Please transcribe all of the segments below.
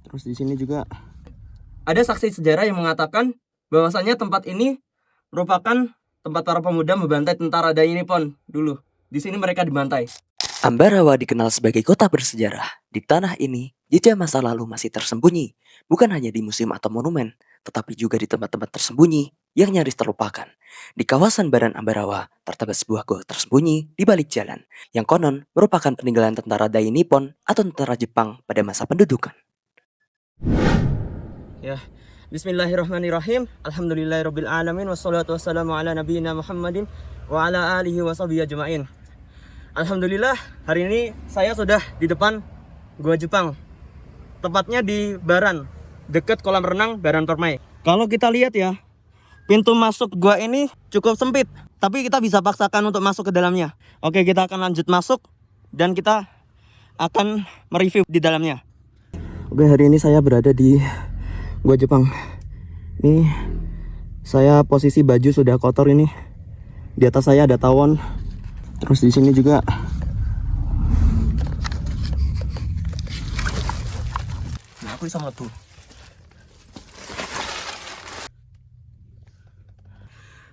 Terus di sini juga ada saksi sejarah yang mengatakan bahwasanya tempat ini merupakan tempat para pemuda membantai tentara Dainipon dulu. Di sini mereka dibantai. Ambarawa dikenal sebagai kota bersejarah. Di tanah ini, jejak masa lalu masih tersembunyi, bukan hanya di museum atau monumen, tetapi juga di tempat-tempat tersembunyi yang nyaris terlupakan. Di kawasan Baran Ambarawa, terdapat sebuah gua tersembunyi di balik jalan, yang konon merupakan peninggalan tentara Dai Nippon atau tentara Jepang pada masa pendudukan. Ya, Bismillahirrahmanirrahim. Alhamdulillahirabbil alamin wassalatu wassalamu ala nabiyyina Muhammadin wa ala alihi washabihi ajmain. Alhamdulillah, hari ini saya sudah di depan Gua Jepang. Tepatnya di Baran, dekat kolam renang Baran Permai. Kalau kita lihat ya, pintu masuk gua ini cukup sempit, tapi kita bisa paksakan untuk masuk ke dalamnya. Oke, kita akan lanjut masuk dan kita akan mereview di dalamnya. Oke, hari ini saya berada di Gua Jepang. Ini saya posisi baju sudah kotor ini. Di atas saya ada tawon. Terus di sini juga Aku bisa melebu.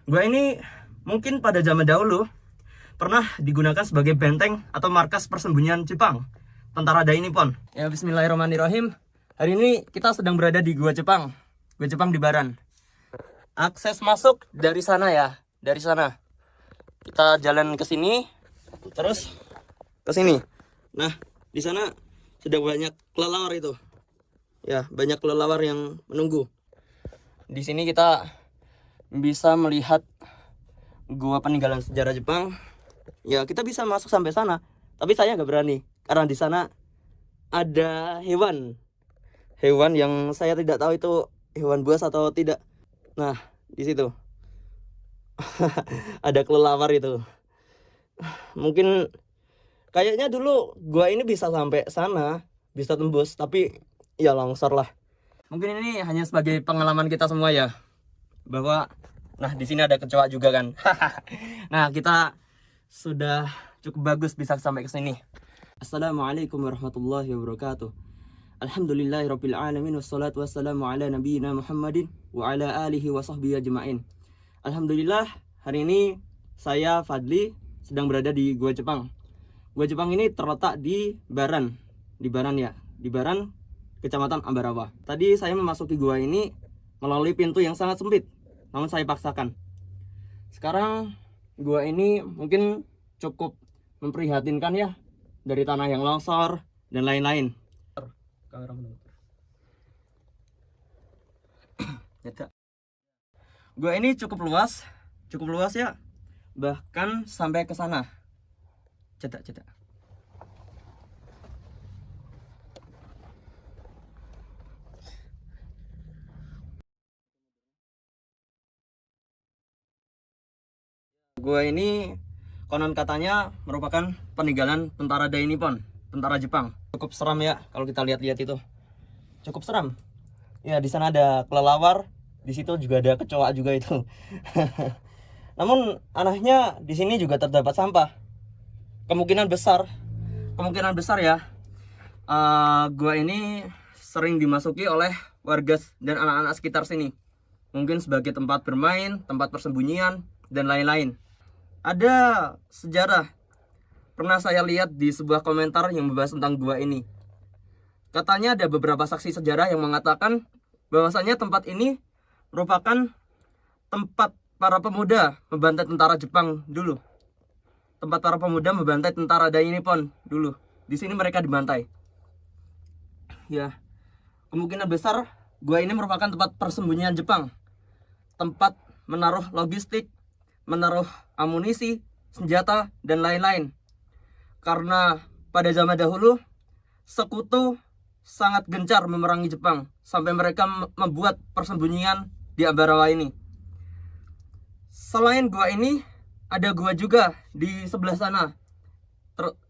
Gua ini mungkin pada zaman dahulu pernah digunakan sebagai benteng atau markas persembunyian Jepang, tentara Dai Nippon. Ya, bismillahirrahmanirrahim. Hari ini kita sedang berada di Gua Jepang. Gua Jepang di Baran. Akses masuk dari sana ya, dari sana. Kita jalan ke sini, terus ke sini. Nah, di sana sudah banyak kelelawar itu. Ya, banyak kelelawar yang menunggu. Di sini kita bisa melihat gua peninggalan sejarah Jepang. Ya, kita bisa masuk sampai sana, tapi saya nggak berani karena di sana ada hewan yang saya tidak tahu itu hewan buas atau tidak. Nah, di situ ada kelelawar itu. Mungkin kayaknya dulu gua ini bisa sampai sana, bisa tembus, tapi ya longsor lah. Mungkin ini hanya sebagai pengalaman kita semua ya, bahwa nah di sini ada kecoa juga kan. Nah, kita sudah cukup bagus bisa sampai ke sini. Assalamualaikum warahmatullahi wabarakatuh. Alhamdulillahirabbil alamin wassalatu wassalamu ala nabiyyina Muhammadin wa ala alihi wa sahbihi ajmain. Alhamdulillah, hari ini saya Fadli sedang berada di Gua Jepang. Gua Jepang ini terletak di Baran ya, di Baran, Kecamatan Ambarawa. Tadi saya memasuki gua ini melalui pintu yang sangat sempit, namun saya paksakan. Sekarang gua ini mungkin cukup memprihatinkan ya, dari tanah yang longsor dan lain-lain. Gua ini cukup luas ya, bahkan sampai ke sana. Cedak. Gua ini konon katanya merupakan peninggalan tentara Dai Nippon, tentara Jepang. Cukup seram ya kalau kita lihat-lihat itu. Cukup seram. Ya, di sana ada kelelawar, di situ juga ada kecoa juga itu. Namun anehnya di sini juga terdapat sampah. Kemungkinan besar ya, gua ini sering dimasuki oleh warga dan anak-anak sekitar sini. Mungkin sebagai tempat bermain, tempat persembunyian, dan lain-lain. Ada sejarah, pernah saya lihat di sebuah komentar yang membahas tentang gua ini. Katanya ada beberapa saksi sejarah yang mengatakan bahwasanya tempat ini merupakan tempat para pemuda membantai tentara Jepang dulu. Tempat para pemuda membantai tentara Dai Nippon dulu. Di sini mereka dibantai. Ya, kemungkinan besar gua ini merupakan tempat persembunyian Jepang. Tempat menaruh logistik, menaruh amunisi, senjata, dan lain-lain. Karena pada zaman dahulu, sekutu sangat gencar memerangi Jepang, sampai mereka membuat persembunyian di Ambarawa ini. Selain gua ini, ada gua juga di sebelah sana.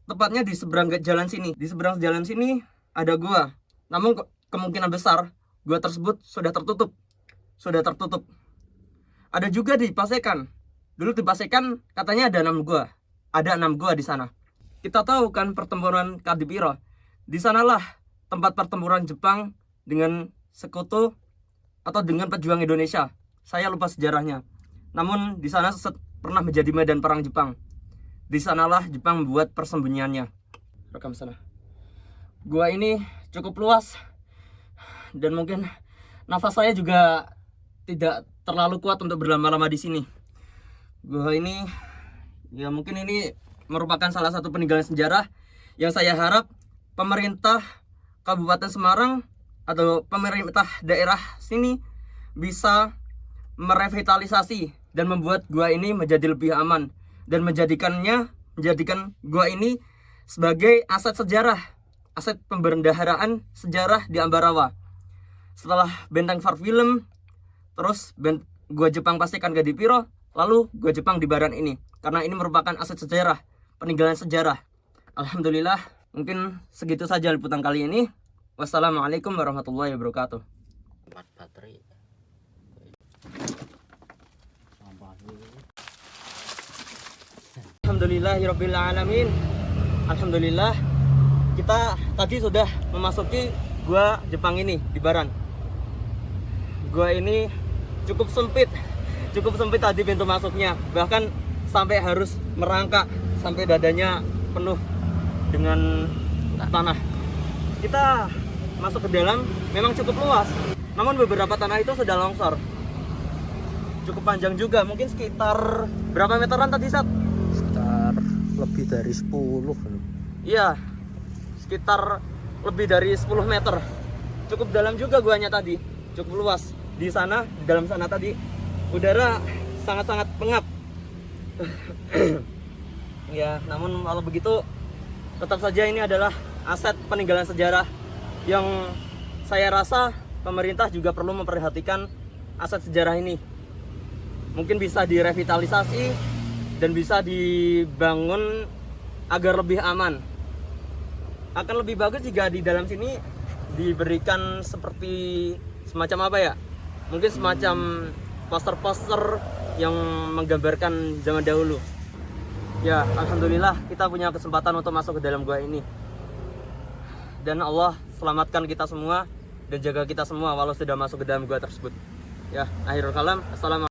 Tepatnya di seberang jalan sini. Di seberang jalan sini ada gua. Namun kemungkinan besar gua tersebut sudah tertutup. Ada juga di Pasekan. Dulu di Pasekan katanya ada 6 gua. Ada 6 gua di sana. Kita tahu kan pertempuran Kadipiro. Di sanalah tempat pertempuran Jepang dengan sekutu atau dengan pejuang Indonesia. Saya lupa sejarahnya. Namun di sana pernah menjadi medan perang Jepang. Di sanalah Jepang membuat persembunyiannya. Rekam sana. Gua ini cukup luas dan mungkin nafas saya juga tidak terlalu kuat untuk berlama-lama di sini. Gua ini ya mungkin ini merupakan salah satu peninggalan sejarah yang saya harap pemerintah Kabupaten Semarang atau pemerintah daerah sini bisa merevitalisasi dan membuat gua ini menjadi lebih aman dan menjadikan gua ini sebagai aset sejarah, aset pembendaharaan sejarah di Ambarawa. Setelah Benteng Far Film, terus gua Jepang pastikan gak dipiro, lalu gua Jepang di Baran ini, karena ini merupakan aset sejarah, peninggalan sejarah. Alhamdulillah, mungkin segitu saja liputan kali ini. Wassalamualaikum warahmatullahi wabarakatuh. Alhamdulillahirabbil alamin. Alhamdulillah, kita tadi sudah memasuki gua Jepang ini di Baran. Gua ini cukup sempit tadi pintu masuknya, bahkan sampai harus merangkak sampai dadanya penuh dengan tanah. Kita masuk ke dalam memang cukup luas, namun beberapa tanah itu sudah longsor. Cukup panjang juga, mungkin sekitar berapa meteran tadi, Sat? Sekitar lebih dari 10. Iya, sekitar lebih dari 10 meter. Cukup dalam juga guanya tadi, cukup luas. Di sana, di dalam sana tadi, udara sangat-sangat pengap. Ya, namun kalau begitu, tetap saja ini adalah aset peninggalan sejarah yang saya rasa pemerintah juga perlu memperhatikan aset sejarah ini. Mungkin bisa direvitalisasi dan bisa dibangun agar lebih aman. Akan lebih bagus jika di dalam sini diberikan seperti semacam apa ya? Mungkin semacam poster-poster yang menggambarkan zaman dahulu. Ya, alhamdulillah kita punya kesempatan untuk masuk ke dalam gua ini. Dan Allah selamatkan kita semua dan jaga kita semua walau sudah masuk ke dalam gua tersebut. Ya, akhirul kalam. Assalamualaikum.